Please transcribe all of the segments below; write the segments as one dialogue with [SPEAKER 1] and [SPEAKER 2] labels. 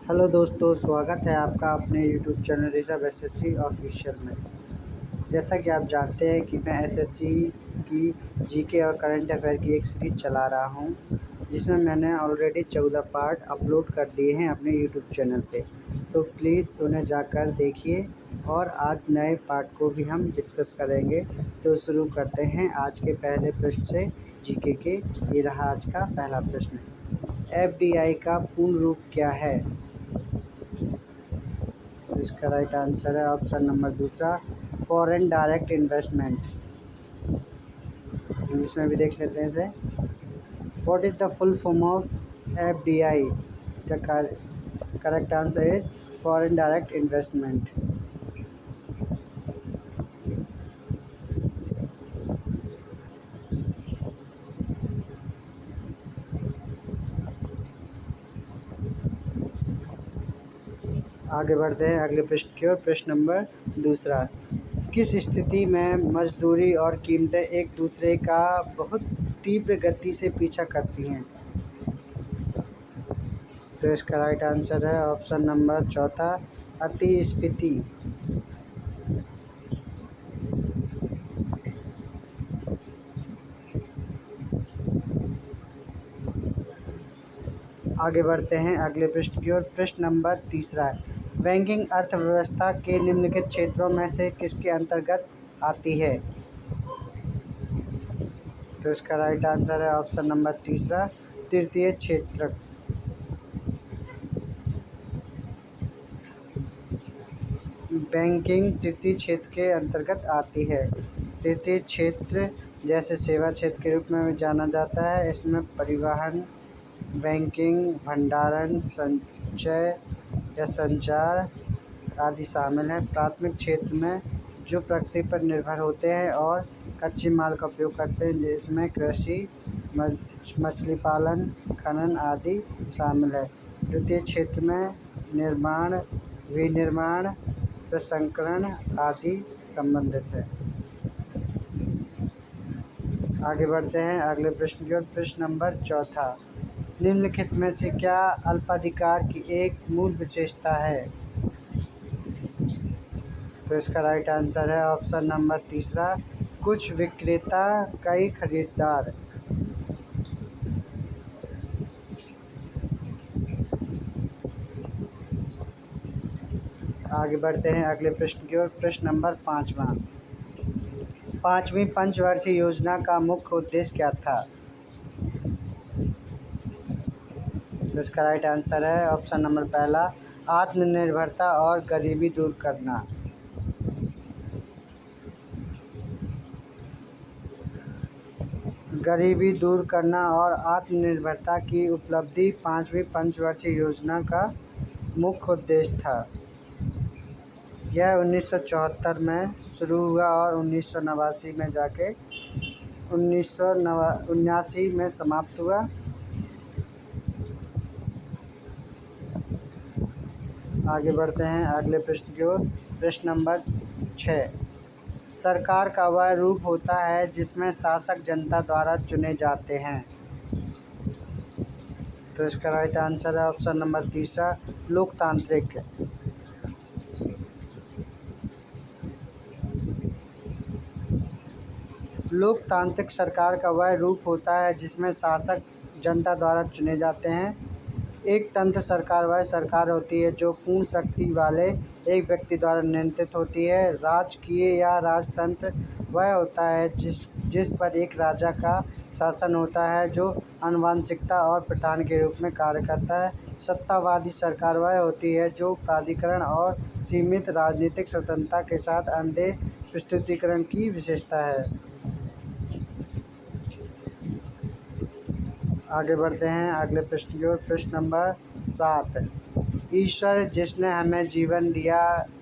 [SPEAKER 1] Hello दोस्तों, स्वागत है आपका अपने YouTube channel Rishabh SSC official में। जैसा कि आप जानते हैं कि मैं एसएससी की जीके और करंट अफेयर की एक सीरीज़ चला रहा हूं, जिसमें मैंने ऑलरेडी 14 पार्ट अपलोड कर दिए हैं अपने यूट्यूब चैनल पे। तो प्लीज़ उन्हें जाकर देखिए और आज नए पार्ट को भी हम डिस्कस करेंगे। तो शुरू करते हैं आज के पहले प्रश्न से जीके के। ये रहा आज का पहला प्रश्न। एफडीआई का पूर्ण रूप क्या है? तो इसका राइट आंसर है ऑप्शन नंबर दूसरा, फॉरेन डायरेक्ट इन्वेस्टमेंट। इंग्लिश में भी देख लेते हैं इसे। What is the full form of FDI? The correct answer is foreign direct investment. आगे बढ़ते हैं अगले प्रश्न की ओर। प्रश्न नंबर दूसरा, किस स्थिति में मजदूरी और कीमतें एक दूसरे का बहुत तीव्र गति से पीछा करती हैं? तो इसका राइट आंसर है ऑप्शन नंबर चौथा, अतिस्फीति। आगे बढ़ते हैं अगले प्रश्न की ओर। प्रश्न नंबर तीसरा, बैंकिंग अर्थव्यवस्था के निम्नलिखित क्षेत्रों में से किसके अंतर्गत आती है? तो इसका राइट आंसर है ऑप्शन नंबर तीसरा, तृतीय क्षेत्र। बैंकिंग तृतीय क्षेत्र के अंतर्गत आती है। तृतीय क्षेत्र जैसे सेवा क्षेत्र के रूप में जाना जाता है। इसमें परिवहन, बैंकिंग, भंडारण, संचय या संचार आदि शामिल हैं। प्राथमिक क्षेत्र में जो प्रकृति पर निर्भर होते हैं और कच्चे माल का उपयोग करते हैं, जिसमें कृषि, मछली पालन, खनन आदि शामिल है। द्वितीय क्षेत्र में निर्माण, विनिर्माण, प्रसंस्करण आदि संबंधित है। आगे बढ़ते हैं अगले प्रश्न की ओर। प्रश्न नंबर चौथा, निम्नलिखित में से क्या अल्पाधिकार की एक मूल विशेषता है? तो इसका राइट आंसर है ऑप्शन नंबर तीसरा, कुछ विक्रेता कई खरीदार। आगे बढ़ते हैं अगले प्रश्न की ओर। प्रश्न नंबर पाँचवा, पाँचवीं पंचवर्षीय योजना का मुख्य उद्देश्य क्या था? तो इसका राइट आंसर है ऑप्शन नंबर पहला, आत्मनिर्भरता और गरीबी दूर करना। गरीबी दूर करना और आत्मनिर्भरता की उपलब्धि पाँचवीं पंचवर्षीय योजना का मुख्य उद्देश्य था। यह 1974 में शुरू हुआ और 1989 में जाके 1979 में समाप्त हुआ। आगे बढ़ते हैं अगले प्रश्न की ओर। प्रश्न नंबर 6, सरकार का वह रूप होता है जिसमें शासक जनता द्वारा चुने जाते हैं। तो इसका राइट आंसर है ऑप्शन नंबर तीसरा, लोकतांत्रिक। लोकतांत्रिक सरकार का वह रूप होता है जिसमें शासक जनता द्वारा चुने जाते हैं। एक तंत्र सरकार वह सरकार होती है जो पूर्ण शक्ति वाले एक व्यक्ति द्वारा नियंत्रित होती है। राजकीय या राजतंत्र वह होता है जिस पर एक राजा का शासन होता है, जो आनुवंशिकता और प्रधान के रूप में कार्य करता है। सत्तावादी सरकार वह होती है जो प्राधिकरण और सीमित राजनीतिक स्वतंत्रता के साथ अंधे प्रस्तुतिकरण की विशेषता है। आगे बढ़ते हैं अगले प्रश्न की ओर। प्रश्न नंबर 7, ईश्वर जिसने हमें जीवन दिया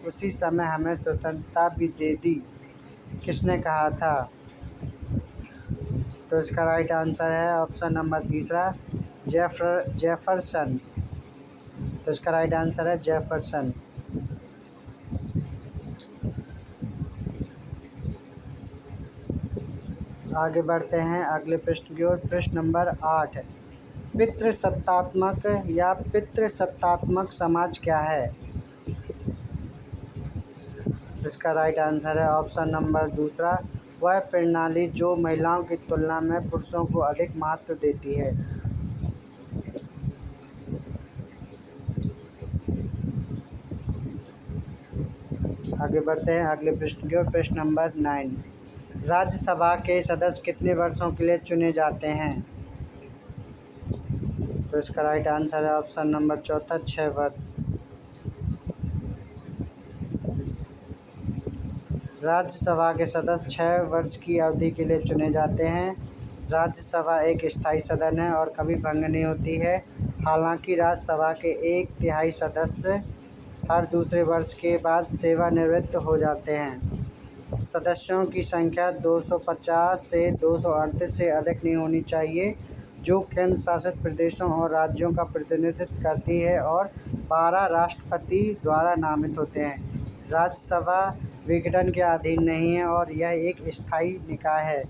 [SPEAKER 1] उसी समय हमें स्वतंत्रता भी दे दी, किसने कहा था? तो इसका राइट आंसर है ऑप्शन नंबर तीसरा, जेफरसन। तो इसका राइट आंसर है जेफरसन। आगे बढ़ते हैं अगले प्रश्न की ओर। प्रश्न नंबर 8, पितृसत्तात्मक या पितृसत्तात्मक समाज क्या है? इसका राइट आंसर है ऑप्शन नंबर दूसरा, वह प्रणाली जो महिलाओं की तुलना में पुरुषों को अधिक महत्व देती है। आगे बढ़ते हैं अगले प्रश्न की ओर। प्रश्न नंबर 9, राज्यसभा के सदस्य कितने वर्षों के लिए चुने जाते हैं? तो इसका राइट आंसर है ऑप्शन नंबर चौथा, 6 वर्ष। राज्यसभा के सदस्य 6 वर्ष की अवधि के लिए चुने जाते हैं। राज्यसभा एक स्थायी सदन है और कभी भंग नहीं होती है। हालांकि राज्यसभा के 1/3 सदस्य हर दूसरे वर्ष के बाद सेवानिवृत्त हो जाते हैं। सदस्यों की संख्या 250 से 238 से अधिक नहीं होनी चाहिए, जो केंद्र शासित प्रदेशों और राज्यों का प्रतिनिधित्व करती है, और 12 राष्ट्रपति द्वारा नामित होते हैं। राज्यसभा विघटन के अधीन नहीं है और यह एक स्थायी निकाय है।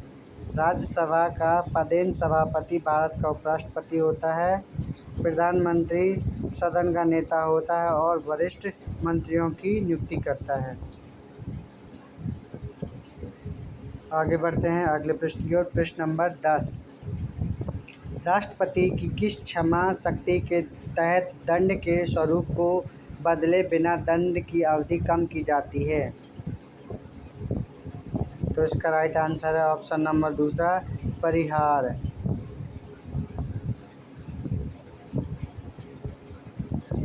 [SPEAKER 1] राज्यसभा का पदेन सभापति भारत का उपराष्ट्रपति होता है। प्रधानमंत्री सदन का नेता होता है और वरिष्ठ मंत्रियों की नियुक्ति करता है। आगे बढ़ते हैं अगले प्रश्न की ओर। प्रश्न नंबर 10, राष्ट्रपति की किस क्षमा शक्ति के तहत दंड के स्वरूप को बदले बिना दंड की अवधि कम की जाती है? तो इसका राइट आंसर है ऑप्शन नंबर दूसरा, परिहार।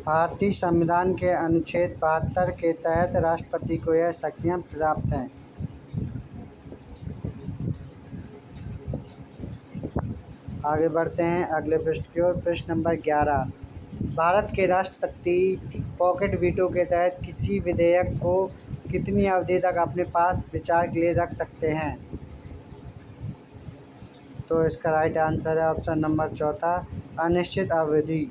[SPEAKER 1] भारतीय संविधान के अनुच्छेद 72 के तहत राष्ट्रपति को यह शक्तियाँ प्राप्त हैं। आगे बढ़ते हैं अगले प्रश्न की ओर। प्रश्न नंबर 11, भारत के राष्ट्रपति पॉकेट वीटो के तहत किसी विधेयक को कितनी अवधि तक अपने पास विचार के लिए रख सकते हैं? तो इसका राइट आंसर है ऑप्शन नंबर चौथा, अनिश्चित अवधि।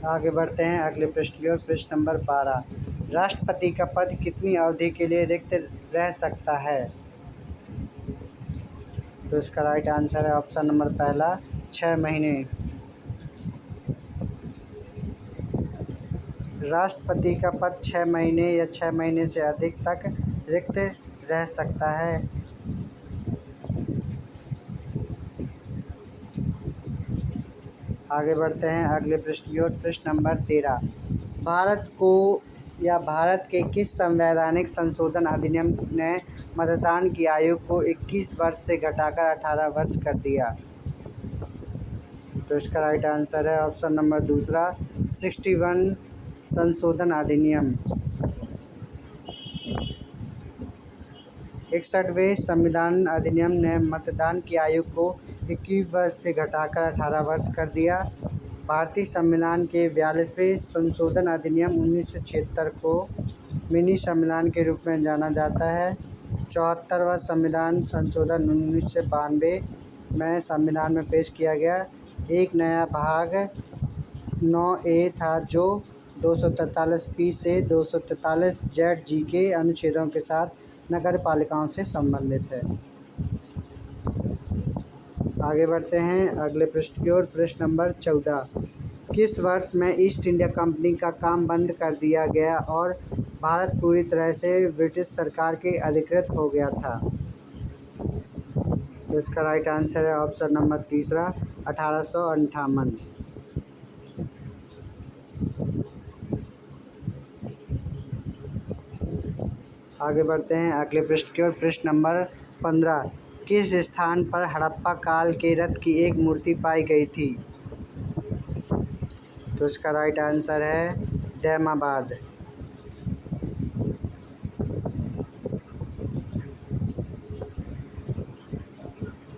[SPEAKER 1] आगे बढ़ते हैं अगले प्रश्न की ओर। प्रश्न नंबर 12, राष्ट्रपति का पद कितनी अवधि के लिए रिक्त रह सकता है? तो इसका राइट आंसर है ऑप्शन नंबर पहला, 6 महीने। राष्ट्रपति का पद 6 महीने या 6 महीने से अधिक तक रिक्त रह सकता है। आगे बढ़ते हैं अगले प्रश्न की ओर। प्रश्न नंबर 13, भारत के किस संवैधानिक संशोधन अधिनियम ने मतदान की आयु को 21 वर्ष से घटाकर 18 वर्ष कर दिया? तो इसका राइट आंसर है ऑप्शन नंबर दूसरा, 61 संशोधन अधिनियम। 61वें संविधान अधिनियम ने मतदान की आयु को 21 वर्ष से घटाकर 18 वर्ष कर दिया। भारतीय संविधान के 42वें संशोधन अधिनियम 1976 को मिनी संविधान के रूप में जाना जाता है। 74वां संविधान संशोधन 1992 में संविधान में पेश किया गया एक नया भाग 9A था, जो 243P से 243ZG के अनुच्छेदों के साथ नगर पालिकाओं से संबंधित है। आगे बढ़ते हैं अगले प्रश्न की ओर। प्रश्न नंबर 14, किस वर्ष में ईस्ट इंडिया कंपनी का काम बंद कर दिया गया और भारत पूरी तरह से ब्रिटिश सरकार के अधिकृत हो गया था? तो इसका राइट आंसर है ऑप्शन नंबर तीसरा, 1858। आगे बढ़ते हैं अगले प्रश्न की ओर। प्रश्न नंबर 15, किस स्थान पर हड़प्पा काल के रथ की एक मूर्ति पाई गई थी? तो इसका राइट आंसर है दैमाबाद।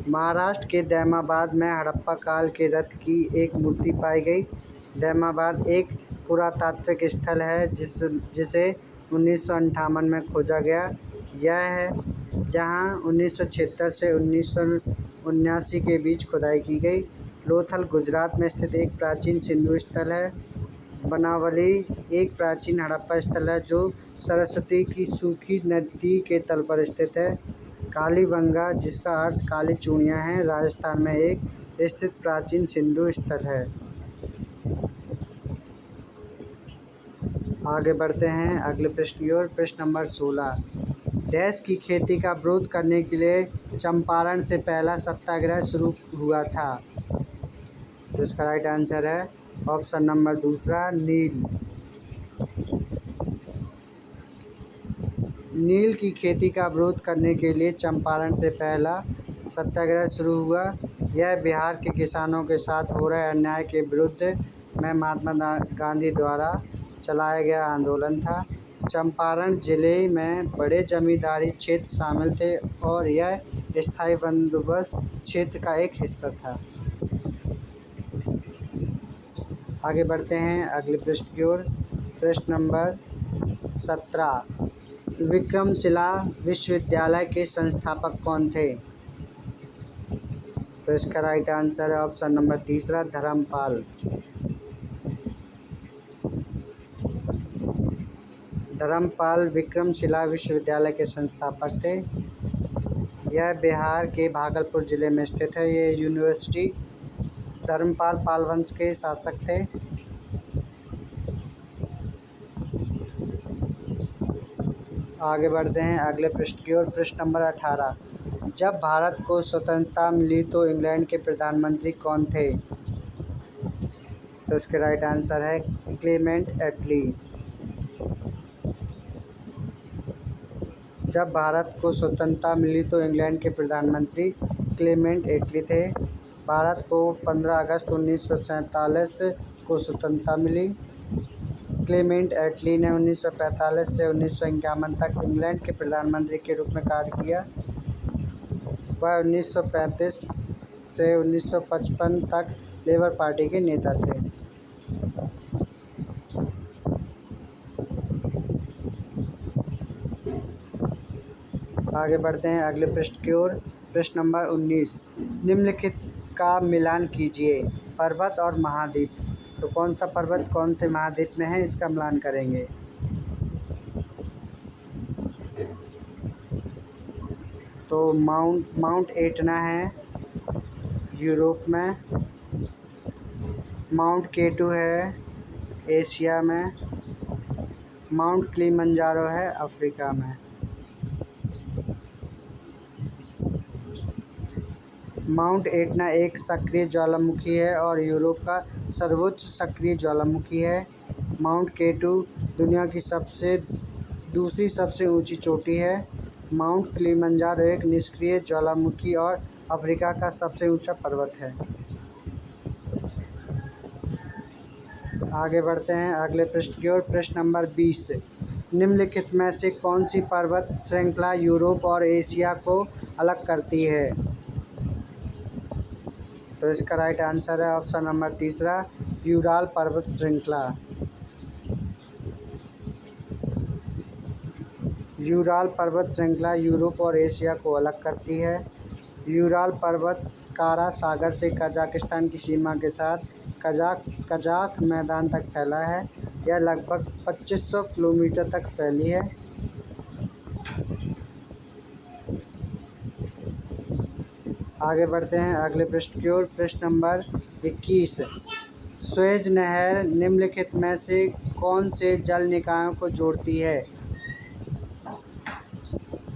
[SPEAKER 1] महाराष्ट्र के दैमाबाद में हड़प्पा काल के रथ की एक मूर्ति पाई गई। दैमाबाद एक पुरातात्विक स्थल है जिसे 1958 में खोजा गया। यह है जहां 1976 से 1979 के बीच खुदाई की गई। लोथल गुजरात में स्थित एक प्राचीन सिंधु स्थल है। बनावली एक प्राचीन हड़प्पा स्थल है जो सरस्वती की सूखी नदी के तल पर स्थित है। कालीबंगा, जिसका अर्थ काली चूड़ियाँ हैं, राजस्थान में एक स्थित प्राचीन सिंधु स्थल है। आगे बढ़ते हैं अगले प्रश्न की ओर। प्रश्न नंबर 16। डैश की खेती का विरोध करने के लिए चंपारण से पहला सत्याग्रह शुरू हुआ था। तो इसका राइट आंसर है ऑप्शन नंबर दूसरा, नील। नील की खेती का विरोध करने के लिए चंपारण से पहला सत्याग्रह शुरू हुआ। यह बिहार के किसानों के साथ हो रहे अन्याय के विरुद्ध में महात्मा गांधी द्वारा चलाया गया आंदोलन था। चंपारण जिले में बड़े जमींदारी क्षेत्र शामिल थे और यह स्थायी बंदोबस्त क्षेत्र का एक हिस्सा था। आगे बढ़ते हैं अगले प्रश्न की ओर। प्रश्न नंबर 17। विक्रमशिला विश्वविद्यालय के संस्थापक कौन थे। तो इसका राइट आंसर है ऑप्शन नंबर तीसरा, धर्मपाल। धर्मपाल विक्रमशिला विश्वविद्यालय के संस्थापक थे। यह बिहार के भागलपुर जिले में स्थित है। ये यूनिवर्सिटी धर्मपाल पाल वंश के शासक थे। आगे बढ़ते हैं अगले प्रश्न की ओर। प्रश्न नंबर 18। जब भारत को स्वतंत्रता मिली तो इंग्लैंड के प्रधानमंत्री कौन थे। तो इसके राइट आंसर है क्लेमेंट एटली। जब भारत को स्वतंत्रता मिली तो इंग्लैंड के प्रधानमंत्री क्लेमेंट एटली थे। भारत को 15 अगस्त 1947 को स्वतंत्रता मिली। क्लेमेंट एटली ने 1945 से 1951 तक इंग्लैंड के प्रधानमंत्री के रूप में कार्य किया। वह 1935 से 1955 तक लेबर पार्टी के नेता थे। आगे बढ़ते हैं अगले प्रश्न की ओर। प्रश्न नंबर 19। निम्नलिखित का मिलान कीजिए, पर्वत और महाद्वीप। तो कौन सा पर्वत कौन से महाद्वीप में है, इसका मिलान करेंगे। तो माउंट एटना है यूरोप में। माउंट केटू है एशिया में। माउंट किलिमंजारो है अफ्रीका में। माउंट एटना एक सक्रिय ज्वालामुखी है और यूरोप का सर्वोच्च सक्रिय ज्वालामुखी है। माउंट केटू दुनिया की दूसरी सबसे ऊंची चोटी है। माउंट किलिमंजारो एक निष्क्रिय ज्वालामुखी और अफ्रीका का सबसे ऊंचा पर्वत है। आगे बढ़ते हैं अगले प्रश्न की ओर। प्रश्न नंबर 20। निम्नलिखित में से कौन सी पर्वत श्रृंखला यूरोप और एशिया को अलग करती है। तो इसका राइट आंसर है ऑप्शन नंबर तीसरा, यूराल पर्वत श्रृंखला। यूराल पर्वत श्रृंखला यूरोप और एशिया को अलग करती है। यूराल पर्वत कारा सागर से कजाकिस्तान की सीमा के साथ कजाक मैदान तक फैला है। यह लगभग 2500 किलोमीटर तक फैली है। आगे बढ़ते हैं अगले प्रश्न की ओर। प्रश्न नंबर 21। स्वेज नहर निम्नलिखित में से कौन से जल निकायों को जोड़ती है।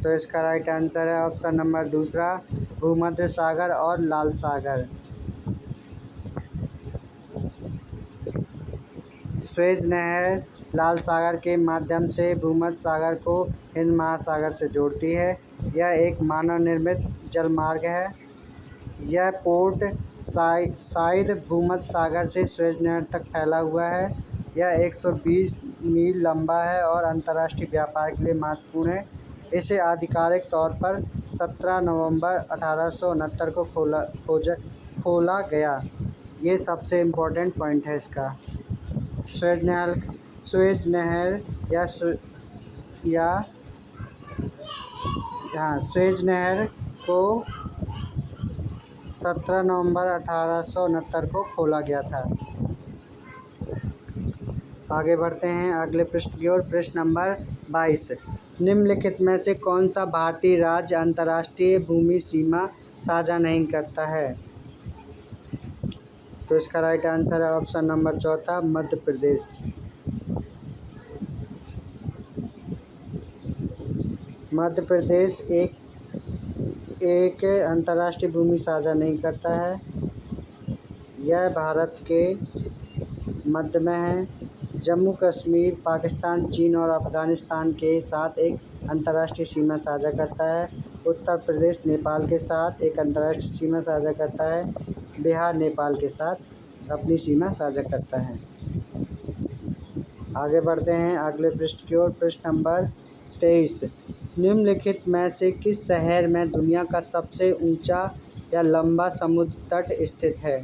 [SPEAKER 1] तो इसका राइट आंसर है ऑप्शन नंबर दूसरा, भूमध्य सागर और लाल सागर। स्वेज नहर लाल सागर के माध्यम से भूमध्य सागर को हिंद महासागर से जोड़ती है। यह एक मानव निर्मित जलमार्ग है। यह पोर्ट साइद भूमध्य सागर से स्वेज नहर तक फैला हुआ है। यह 120 मील लंबा है और अंतर्राष्ट्रीय व्यापार के लिए महत्वपूर्ण है। इसे आधिकारिक तौर पर 17 नवंबर 1869 को खोला गया। ये सबसे इम्पोर्टेंट पॉइंट है इसका। स्वेज नहर स्वेज नहर को 17 नवंबर 1869 को खोला गया था। आगे बढ़ते हैं अगले प्रश्न की ओर। प्रश्न नंबर 22, निम्नलिखित में से कौन सा भारतीय राज्य अंतर्राष्ट्रीय भूमि सीमा साझा नहीं करता है? तो इसका राइट आंसर है ऑप्शन नंबर चौथा, मध्य प्रदेश। मध्य प्रदेश एक अंतर्राष्ट्रीय भूमि साझा नहीं करता है। यह भारत के मध्य में है। जम्मू कश्मीर पाकिस्तान, चीन और अफगानिस्तान के साथ एक अंतर्राष्ट्रीय सीमा साझा करता है। उत्तर प्रदेश नेपाल के साथ एक अंतर्राष्ट्रीय सीमा साझा करता है। बिहार नेपाल के साथ अपनी सीमा साझा करता है। आगे बढ़ते हैं अगले प्रश्न की ओर। प्रश्न नंबर 23, निम्नलिखित में से किस शहर में दुनिया का सबसे ऊंचा या लंबा समुद्र तट स्थित है?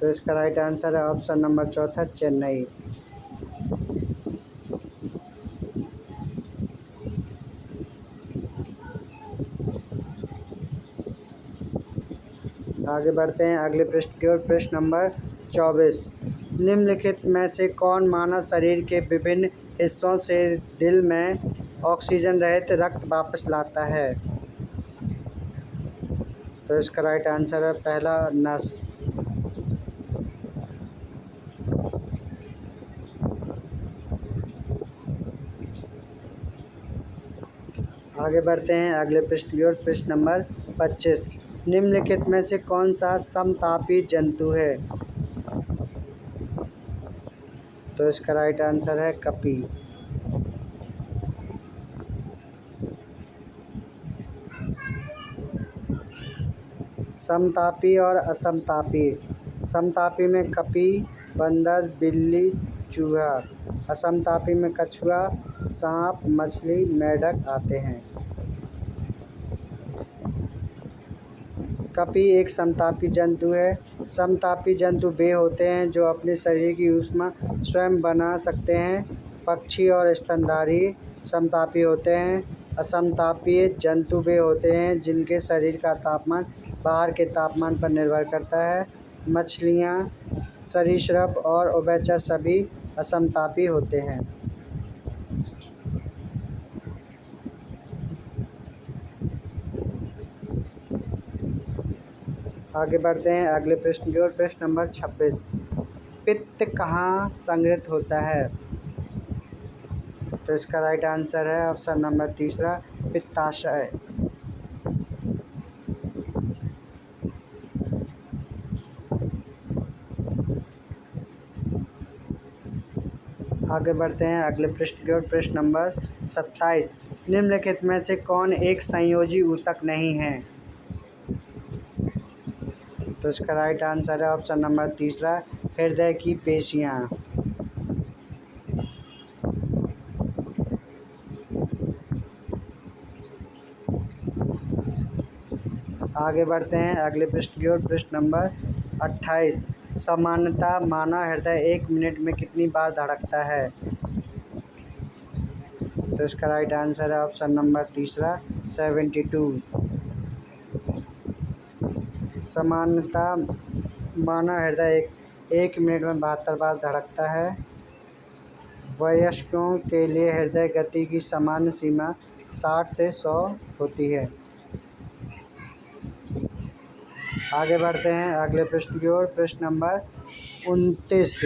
[SPEAKER 1] तो इसका राइट आंसर है ऑप्शन नंबर चौथा, चेन्नई। आगे बढ़ते हैं अगले प्रश्न की ओर। प्रश्न नंबर 24, निम्नलिखित में से कौन मानव शरीर के विभिन्न हिस्सों से दिल में ऑक्सीजन रहित रक्त वापस लाता है? तो इसका राइट आंसर है पहला, नस। आगे बढ़ते हैं अगले प्रश्न की ओर। प्रश्न नंबर 25, निम्नलिखित में से कौन सा समतापी जंतु है? तो इसका राइट आंसर है कपी। समतापी और असमतापी। समतापी में कपी, बंदर, बिल्ली, चूहा। असमतापी में कछुआ, सांप, मछली, मेंढक आते हैं। कपी एक समतापी जंतु है। समतापी जंतु वे होते हैं जो अपने शरीर की ऊष्मा स्वयं बना सकते हैं। पक्षी और स्तनधारी समतापी होते हैं। असमतापी जंतु वे होते हैं जिनके शरीर का तापमान बाहर के तापमान पर निर्भर करता है। मछलियाँ, सरीसृप और उभयचर सभी असमतापी होते हैं। आगे बढ़ते हैं अगले प्रश्न की ओर। प्रश्न नंबर 26, पित्त कहाँ संग्रहित होता है? तो इसका राइट आंसर है ऑप्शन नंबर तीसरा, पित्ताशय। आगे बढ़ते हैं अगले प्रश्न की ओर। प्रश्न नंबर 27, निम्नलिखित में से कौन एक संयोजी ऊतक नहीं है? तो इसका राइट आंसर है ऑप्शन नंबर तीसरा, हृदय की पेशियाँ। आगे बढ़ते हैं अगले प्रश्न की ओर। प्रश्न नंबर 28, सामान्यतः मानव हृदय 1 मिनट में कितनी बार धड़कता है? तो इसका राइट आंसर है ऑप्शन नंबर तीसरा, 72। सामान्यतः मानव हृदय एक मिनट में 72 बार धड़कता है। वयस्कों के लिए हृदय गति की सामान्य सीमा 60 से 100 होती है। आगे बढ़ते हैं अगले प्रश्न की ओर। प्रश्न नंबर 29,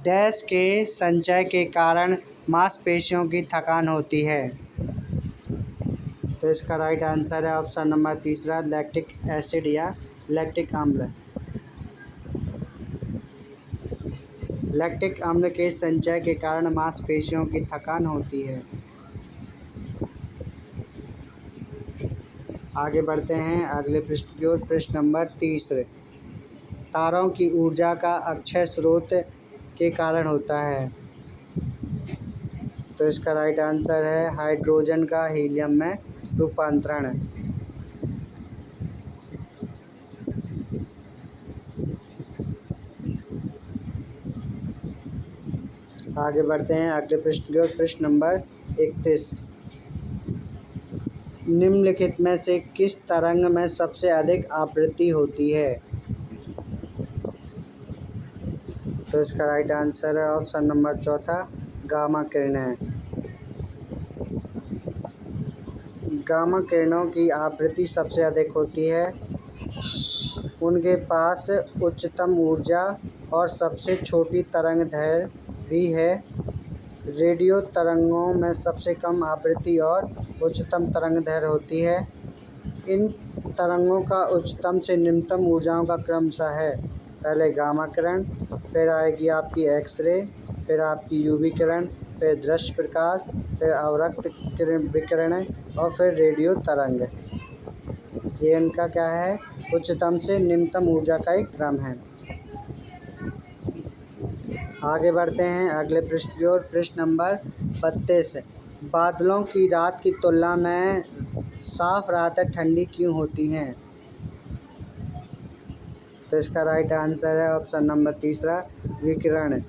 [SPEAKER 1] डैश के संचय के कारण मांसपेशियों की थकान होती है? तो इसका राइट आंसर है ऑप्शन नंबर तीसरा, लैक्टिक एसिड या लैक्टिक अम्ल। लैक्टिक अम्ल के संचय के कारण मांसपेशियों की थकान होती है। आगे बढ़ते हैं अगले प्रश्न की ओर। प्रश्न नंबर 30, तारों की ऊर्जा का अक्षय स्रोत के कारण होता है? तो इसका राइट आंसर है हाइड्रोजन का हीलियम में रूपांतरण। आगे बढ़ते हैं अगले प्रश्न की ओर। प्रश्न नंबर 31, निम्नलिखित में से किस तरंग में सबसे अधिक आवृत्ति होती है? तो इसका राइट आंसर है ऑप्शन नंबर चौथा, गामा किरणें। गामा किरणों की आवृत्ति सबसे अधिक होती है। उनके पास उच्चतम ऊर्जा और सबसे छोटी तरंग दैर्घ्य भी है। रेडियो तरंगों में सबसे कम आवृत्ति और उच्चतम तरंग दैर्घ्य होती है। इन तरंगों का उच्चतम से निम्नतम ऊर्जाओं का क्रमशः है, पहले गामा किरण, फिर आएगी आपकी एक्सरे, फिर आपकी यूवी किरण, फिर दृश्य प्रकाश, फिर अवरक्त विकिरणें और फिर रेडियो तरंग। ये इनका क्या है, उच्चतम से निम्नतम ऊर्जा का एक क्रम है। आगे बढ़ते हैं अगले पृष्ठ की ओर। पृष्ठ नंबर 32। बादलों की रात की तुलना में साफ रातें ठंडी क्यों होती हैं? तो इसका राइट आंसर है ऑप्शन नंबर तीसरा, विकिरण।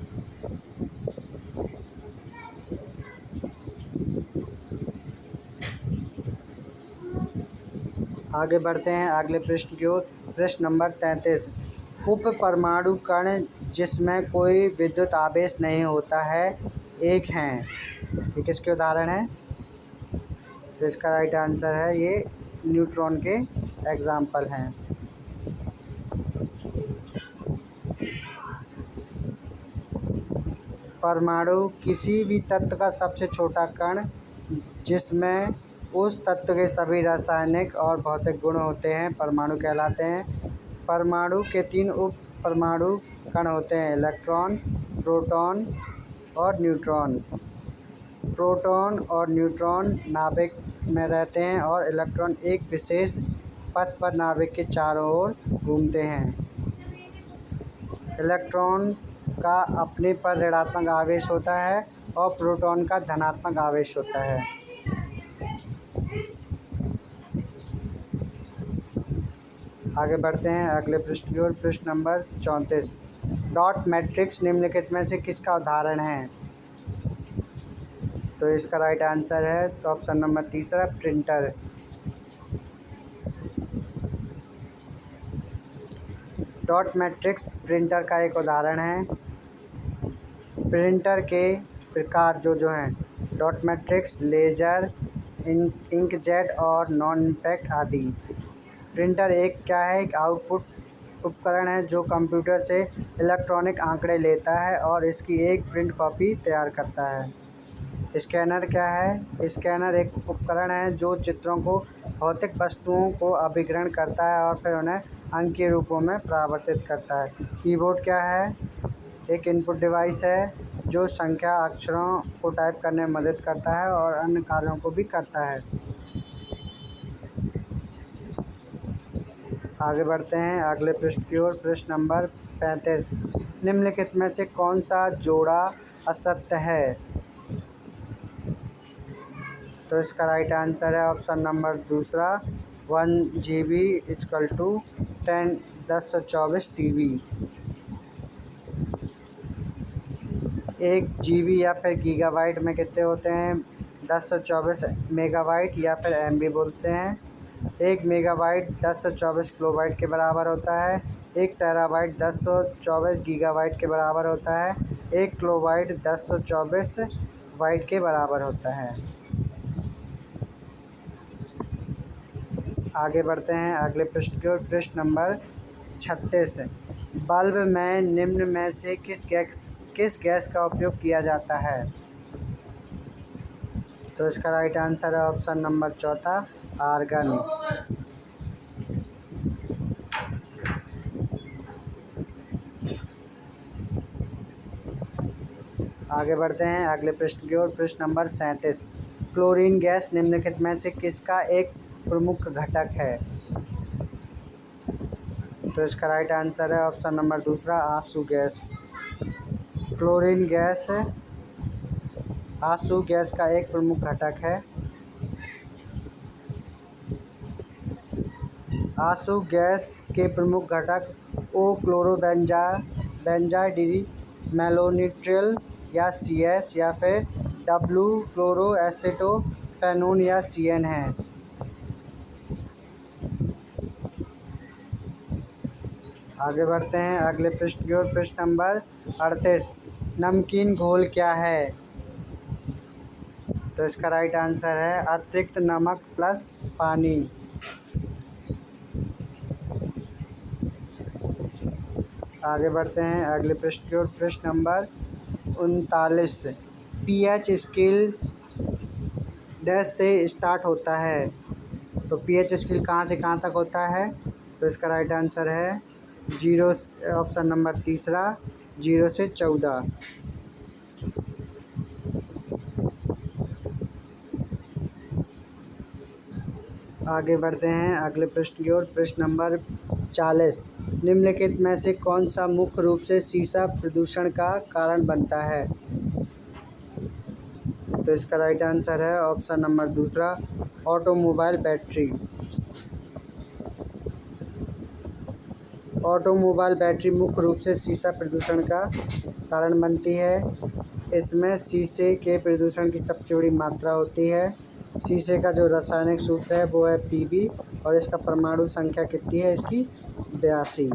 [SPEAKER 1] आगे बढ़ते हैं अगले पृष्ठ की ओर। पृष्ठ नंबर 33। उप परमाणु कण जिसमें कोई विद्युत आवेश नहीं होता है एक हैं, ये किसके उदाहरण हैं? तो इसका राइट आंसर है ये न्यूट्रॉन के एग्जाम्पल हैं। परमाणु किसी भी तत्व का सबसे छोटा कण जिसमें उस तत्व के सभी रासायनिक और भौतिक गुण होते हैं परमाणु कहलाते हैं। परमाणु के 3 उप परमाणु कण होते हैं, इलेक्ट्रॉन, प्रोटॉन और न्यूट्रॉन। प्रोटॉन और न्यूट्रॉन नाभिक में रहते हैं और इलेक्ट्रॉन एक विशेष पथ पर नाभिक के चारों ओर घूमते हैं। इलेक्ट्रॉन का अपने पर ऋणात्मक आवेश होता है और प्रोटॉन का धनात्मक आवेश होता है। आगे बढ़ते हैं अगले पृष्ठ की ओर। पृष्ठ नंबर 34। डॉट मैट्रिक्स निम्नलिखित में से किसका उदाहरण है? तो इसका राइट आंसर है तो ऑप्शन नंबर तीसरा, प्रिंटर। डॉट मैट्रिक्स प्रिंटर का एक उदाहरण है। प्रिंटर के प्रकार जो हैं, डॉट मैट्रिक्स, लेजर, इंकजेट और नॉन इम्पैक्ट आदि। प्रिंटर एक क्या है, एक आउटपुट उपकरण है जो कंप्यूटर से इलेक्ट्रॉनिक आंकड़े लेता है और इसकी एक प्रिंट कॉपी तैयार करता है। स्कैनर क्या है? स्कैनर एक उपकरण है जो चित्रों को, भौतिक वस्तुओं को अभिग्रहण करता है और फिर उन्हें अंकीय रूपों में परावर्तित करता है। कीबोर्ड क्या है? एक इनपुट डिवाइस है जो संख्या अक्षरों को टाइप करने में मदद करता है और अन्य कार्यों को भी करता है। आगे बढ़ते हैं अगले पृष्ठ की ओर। पृष्ठ नंबर 35। निम्नलिखित में से कौन सा जोड़ा असत्य है? तो इसका राइट आंसर है ऑप्शन नंबर दूसरा, 1 GB = 1024 TB। 1 GB या फिर गीगाबाइट में कितने होते हैं? 1024 मेगाबाइट या फिर MB बोलते हैं। 1 मेगाबाइट 1024 किलोबाइट के बराबर होता है। 1 टेराबाइट 1024 गीगाबाइट के बराबर होता है। 1 किलोबाइट 1024 बाइट के बराबर होता है। आगे बढ़ते हैं अगले पृष्ठ की ओर। पृष्ठ नंबर 36। बल्ब में निम्न में से किस गैस का उपयोग किया जाता है? तो इसका राइट आंसर है ऑप्शन नंबर चौथा, आर्गन। आगे बढ़ते हैं अगले पृष्ठ की ओर। पृष्ठ नंबर 37। क्लोरीन गैस निम्नलिखित में से किसका एक प्रमुख घटक है? तो इसका राइट आंसर है ऑप्शन नंबर दूसरा, आंसू गैस। क्लोरीन गैस आंसू गैस का एक प्रमुख घटक है। आंसू गैस के प्रमुख घटक ओ क्लोरोबेंजाइड मेलोनिट्रिल या CS या फिर W क्लोरोएसिटोफेनोन या CN हैं। आगे बढ़ते हैं अगले पृष्ठ की ओर। पृष्ठ नंबर 38। नमकीन घोल क्या है? तो इसका राइट आंसर है अतिरिक्त नमक प्लस पानी। आगे बढ़ते हैं अगले पृष्ठ की ओर। पृष्ठ नंबर 39। पीएच स्केल डैश से स्टार्ट होता है। तो पीएच स्केल कहाँ से कहाँ तक होता है? तो इसका राइट आंसर है 0, ऑप्शन नंबर तीसरा, 0 से 14। आगे बढ़ते हैं अगले पृष्ठ की ओर। पृष्ठ नंबर 40। निम्नलिखित में से कौन सा मुख्य रूप से सीसा प्रदूषण का कारण बनता है? तो इसका राइट आंसर है ऑप्शन नंबर दूसरा, ऑटोमोबाइल बैटरी। ऑटोमोबाइल बैटरी मुख्य रूप से सीसा प्रदूषण का कारण बनती है। इसमें शीशे के प्रदूषण की सबसे बड़ी मात्रा होती है। शीशे का जो रासायनिक सूत्र है वो है Pb और इसका परमाणु संख्या कितनी है इसकी? 82।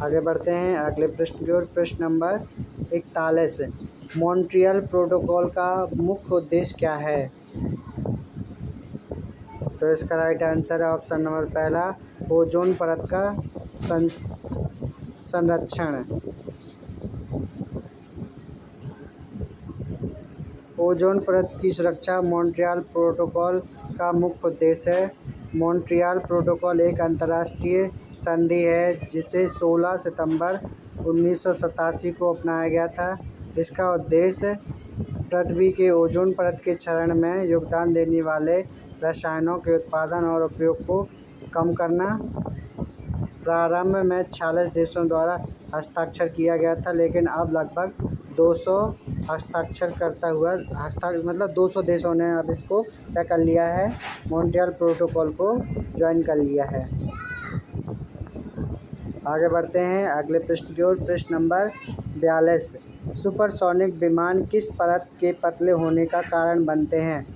[SPEAKER 1] आगे बढ़ते हैं अगले प्रश्न की ओर। प्रश्न नंबर 41। मॉन्ट्रियल प्रोटोकॉल का मुख्य उद्देश्य क्या है? तो इसका राइट आंसर है ऑप्शन नंबर पहला, ओजोन परत का संरक्षण। ओजोन परत की सुरक्षा मॉन्ट्रियल प्रोटोकॉल का मुख्य उद्देश्य है। मॉन्ट्रियल प्रोटोकॉल एक अंतर्राष्ट्रीय संधि है जिसे 16 सितंबर 1987 को अपनाया गया था। इसका उद्देश्य पृथ्वी के ओजोन परत के क्षरण में योगदान देने वाले रसायनों के उत्पादन और उपयोग को कम करना। प्रारंभ में 46 देशों द्वारा हस्ताक्षर किया गया था, लेकिन अब लगभग 200 हस्ताक्षर करता हुआ मतलब 200 देशों ने अब इसको क्या कर लिया है, मॉन्ट्रियल प्रोटोकॉल को ज्वाइन कर लिया है। आगे बढ़ते हैं अगले प्रश्न की ओर। प्रश्न नंबर 42। सुपरसोनिक विमान किस परत के पतले होने का कारण बनते हैं?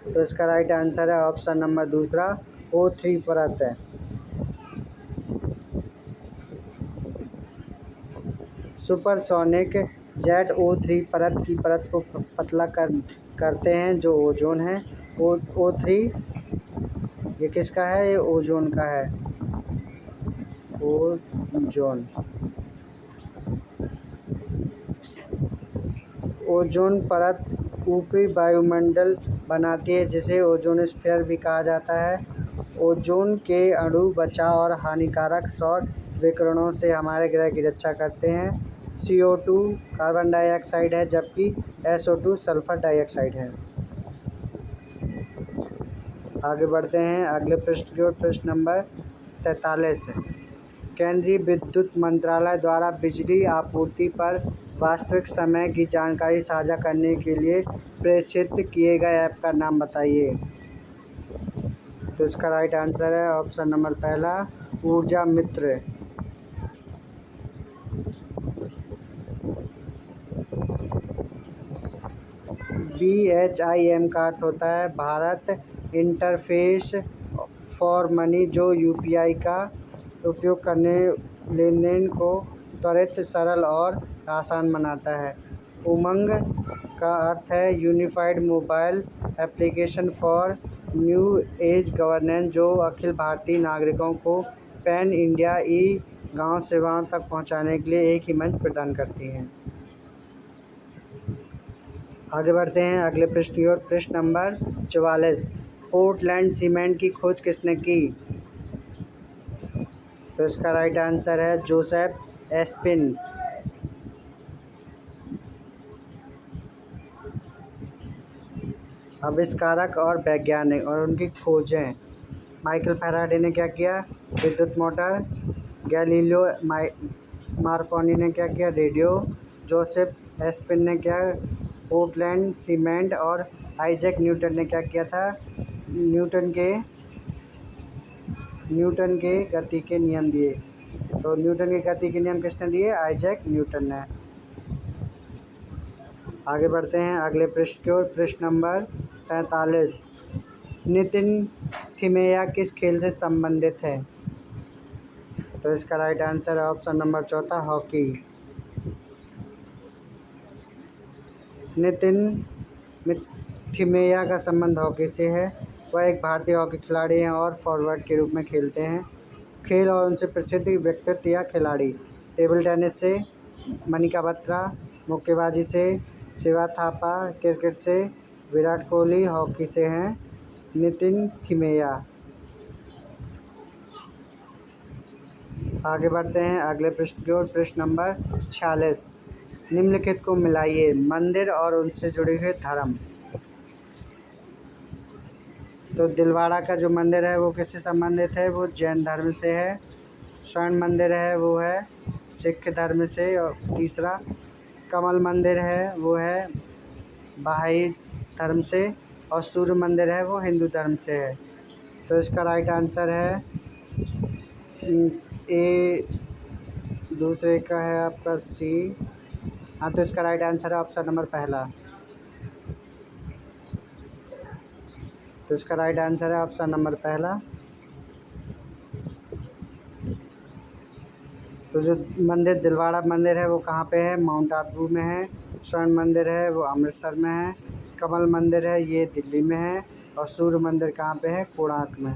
[SPEAKER 1] तो इसका राइट आंसर है ऑप्शन नंबर दूसरा, O3 परत है। सुपरसोनिक जेट O3 परत की परत को पतला करते हैं जो ओजोन है। O3 ये किसका है? ये ओजोन का है, ओजोन। ओजोन परत ऊपरी वायुमंडल बनाती है जिसे ओजोनस्फीयर भी कहा जाता है। ओजोन के अणु बचाव और हानिकारक सौर विकिरणों से हमारे ग्रह की रक्षा करते हैं। CO2 कार्बन डाइऑक्साइड है जबकि SO2 सल्फर डाइऑक्साइड है। आगे बढ़ते हैं अगले प्रश्न की ओर। प्रश्न नंबर 43। केंद्रीय विद्युत मंत्रालय द्वारा बिजली आपूर्ति पर वास्तविक समय की जानकारी साझा करने के लिए प्रेषित किए गए ऐप का नाम बताइए। तो इसका राइट आंसर है ऑप्शन नंबर पहला, ऊर्जा मित्र। BHIM का अर्थ होता है भारत इंटरफेस फॉर मनी, जो UPI का उपयोग करने लेन देन को त्वरित, सरल और आसान बनाता है। उमंग का अर्थ है unified mobile application for new age governance, जो अखिल भारतीय नागरिकों को पैन इंडिया ई गांव सेवाओं तक पहुंचाने के लिए एक ही मंच प्रदान करती है। आगे बढ़ते हैं अगले प्रश्न की ओर। प्रश्न नंबर 44। पोर्टलैंड सीमेंट की खोज किसने की? तो इसका राइट आंसर है जोसेफ एस्पिन। आविष्कारक और वैज्ञानिक और उनकी खोजें। माइकल फैराडे ने क्या किया? विद्युत मोटर। गैलीलियो मार्कोनी ने क्या किया? रेडियो। जोसेफ एस्पिन ने क्या? Portland cement. और आइजैक न्यूटन ने क्या किया था? न्यूटन के गति के नियम दिए। तो न्यूटन के गति के नियम किसने दिए? आइजैक न्यूटन ने। आगे बढ़ते हैं अगले पृष्ठ की ओर। पृष्ठ नंबर 43। नितिन थिमेया किस खेल से संबंधित है? तो इसका राइट आंसर है ऑप्शन नंबर चौथा, हॉकी। नितिन थिमेया का संबंध हॉकी से है। वह एक भारतीय हॉकी खिलाड़ी हैं और फॉरवर्ड के रूप में खेलते हैं। खेल और उनसे प्रसिद्ध व्यक्तित्व या खिलाड़ी: टेबल टेनिस से मनिका बत्रा, मुक्केबाजी से शिवा थापा, क्रिकेट से विराट कोहली, हॉकी से हैं नितिन थिमेया। आगे बढ़ते हैं अगले प्रश्न की ओर। प्रश्न नंबर 46, निम्नलिखित को मिलाइए: मंदिर और उनसे जुड़े हुए धर्म। तो दिलवाड़ा का जो मंदिर है वो किससे संबंधित है? वो जैन धर्म से है। स्वर्ण मंदिर है वो है सिख धर्म से। और तीसरा कमल मंदिर है वो है बहाई धर्म से। और सूर्य मंदिर है वो हिंदू धर्म से है। तो इसका राइट आंसर है ए। दूसरे का है आपका सी। हाँ, तो इसका राइट आंसर है ऑप्शन नंबर पहला। तो इसका राइट आंसर है ऑप्शन नंबर पहला। तो जो मंदिर दिलवाड़ा मंदिर है वो कहाँ पे है? माउंट आबू में है। स्वर्ण मंदिर है वो अमृतसर में है। कमल मंदिर है ये दिल्ली में है। और सूर्य मंदिर कहाँ पे है? कोणार्क में।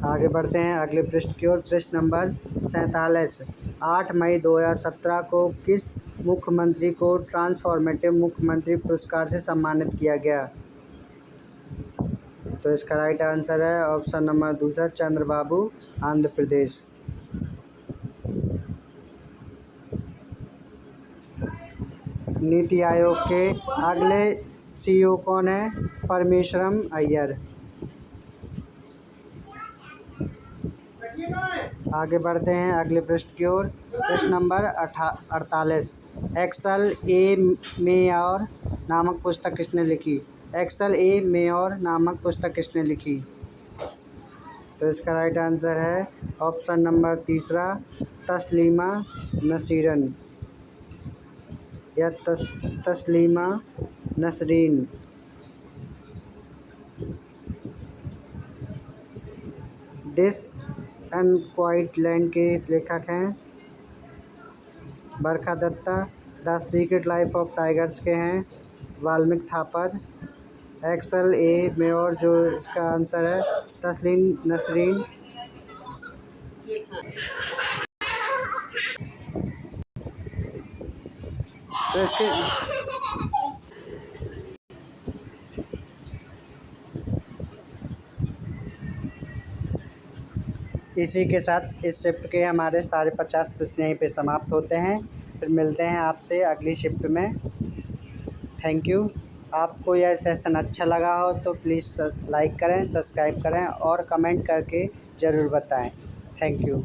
[SPEAKER 1] आगे बढ़ते हैं अगले पृष्ठ की ओर। प्रश्न नंबर 47, 8 मई 2017 को किस मुख्यमंत्री को ट्रांसफॉर्मेटिव मुख्यमंत्री पुरस्कार से सम्मानित किया गया? तो इसका राइट आंसर है ऑप्शन नंबर दूसरा, चंद्रबाबू, आंध्र प्रदेश। नीति आयोग के अगले CEO कौन है? परमेश्वरम अय्यर। आगे बढ़ते हैं अगले पृष्ठ की ओर। प्रश्न नंबर 48, एक्सेल ए मेयर नामक पुस्तक किसने लिखी? एक्सेल ए मेयर नामक पुस्तक किसने लिखी? तो इसका राइट आंसर है ऑप्शन नंबर तीसरा, तस्लीमा नसीरन या Taslima Nasreen. This unquiet land के लेखक हैं Barkha Dutta. The secret life of tigers के हैं वाल्मीकि थापर। एक्सेल ए मेयर जो इसका आंसर है तस्लीम नसरीन। तो इसके इसी के साथ इस शिफ्ट के हमारे सारे 50 प्रश्न यहीं पे समाप्त होते हैं। फिर मिलते हैं आपसे अगली शिफ्ट में। Thank you. आपको यह सेशन अच्छा लगा हो तो प्लीज़ लाइक करें, सब्सक्राइब करें और कमेंट करके ज़रूर बताएं। Thank you.